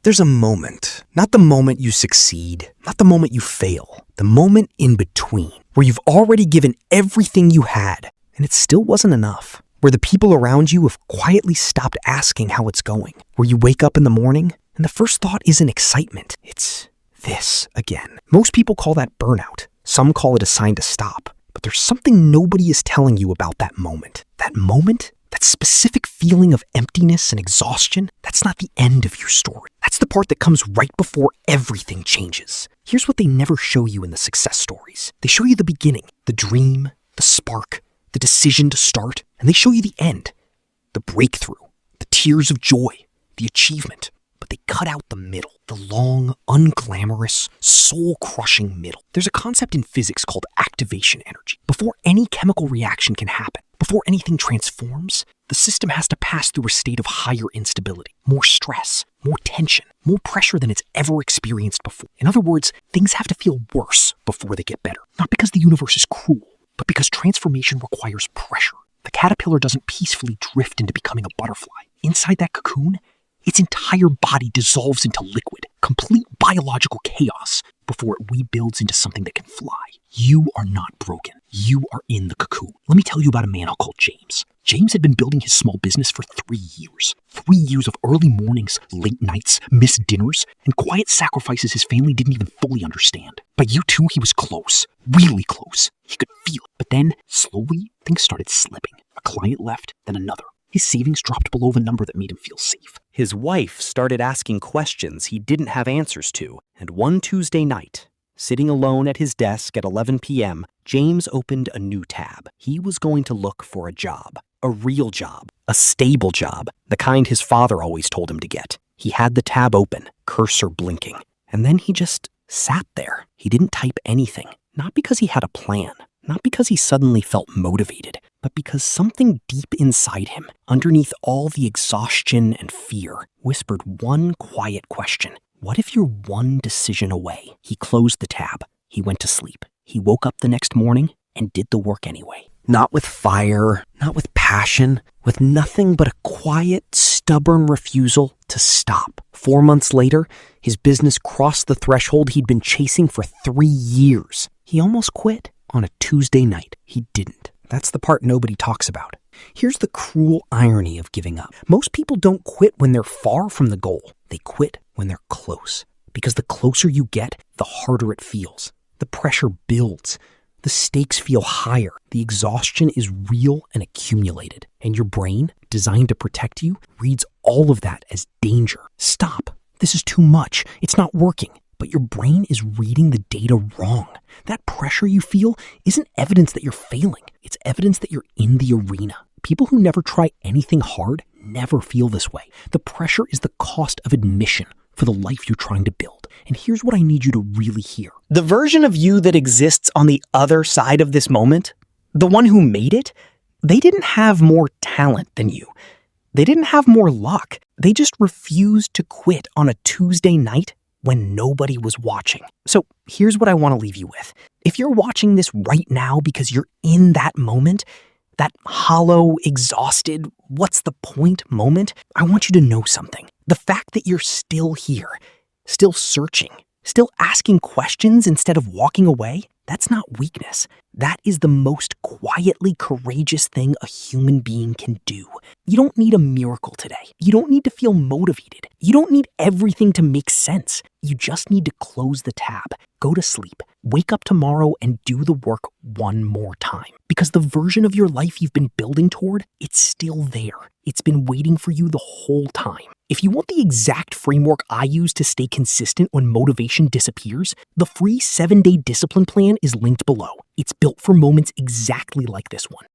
There's a moment, not the moment you succeed, not the moment you fail, the moment in between, where you've already given everything you had, and it still wasn't enough. Where the people around you have quietly stopped asking how it's going. Where you wake up in the morning, and the first thought isn't excitement, it's this again. Most people call that burnout. Some call it a sign to stop. But there's something nobody is telling you about that moment. That moment, that specific feeling of emptiness and exhaustion, that's not the end of your story. That's the part that comes right before everything changes. Here's what they never show you in the success stories. They show you the beginning, the dream, the spark, the decision to start, and they show you the end, the breakthrough, the tears of joy, the achievement. But they cut out the middle, the long, unglamorous, soul-crushing middle. There's a concept in physics called activation energy. Before any chemical reaction can happen, before anything transforms, the system has to pass through a state of higher instability, more stress, more tension, more pressure than it's ever experienced before. In other words, things have to feel worse before they get better. Not because the universe is cruel, but because transformation requires pressure. The caterpillar doesn't peacefully drift into becoming a butterfly. Inside that cocoon, its entire body dissolves into liquid, complete biological chaos, before it rebuilds into something that can fly. You are not broken. You are in the cocoon. Let me tell you about a man I'll call James. James had been building his small business for 3 years. 3 years of early mornings, late nights, missed dinners, and quiet sacrifices his family didn't even fully understand. By year 2, he was close. Really close. He could feel it. But then, slowly, things started slipping. A client left, then another. His savings dropped below the number that made him feel safe. His wife started asking questions he didn't have answers to, and one Tuesday night, sitting alone at his desk at 11 p.m., James opened a new tab. He was going to look for a job, a real job, a stable job, the kind his father always told him to get. He had the tab open, cursor blinking, and then he just sat there. He didn't type anything, not because he had a plan, not because he suddenly felt motivated, but because something deep inside him, underneath all the exhaustion and fear, whispered one quiet question. What if you're one decision away? He closed the tab. He went to sleep. He woke up the next morning and did the work anyway. Not with fire, not with passion, with nothing but a quiet, stubborn refusal to stop. 4 months later, his business crossed the threshold he'd been chasing for 3 years. He almost quit. On a Tuesday night, he didn't. That's the part nobody talks about. Here's the cruel irony of giving up. Most people don't quit when they're far from the goal. They quit when they're close. Because the closer you get, the harder it feels. The pressure builds. The stakes feel higher. The exhaustion is real and accumulated. And your brain, designed to protect you, reads all of that as danger. Stop. This is too much. It's not working. But your brain is reading the data wrong. That pressure you feel isn't evidence that you're failing. It's evidence that you're in the arena. People who never try anything hard never feel this way. The pressure is the cost of admission for the life you're trying to build. And here's what I need you to really hear. The version of you that exists on the other side of this moment, the one who made it, they didn't have more talent than you. They didn't have more luck. They just refused to quit on a Tuesday night when nobody was watching. So here's what I want to leave you with. If you're watching this right now because you're in that moment, that hollow, exhausted, what's the point moment, I want you to know something. The fact that you're still here, still searching, still asking questions instead of walking away, that's not weakness. That is the most quietly courageous thing a human being can do. You don't need a miracle today. You don't need to feel motivated. You don't need everything to make sense. You just need to close the tab, go to sleep, wake up tomorrow and do the work one more time. Because the version of your life you've been building toward, it's still there. It's been waiting for you the whole time. If you want the exact framework I use to stay consistent when motivation disappears, the free 7-day discipline plan is linked below. It's built for moments exactly like this one.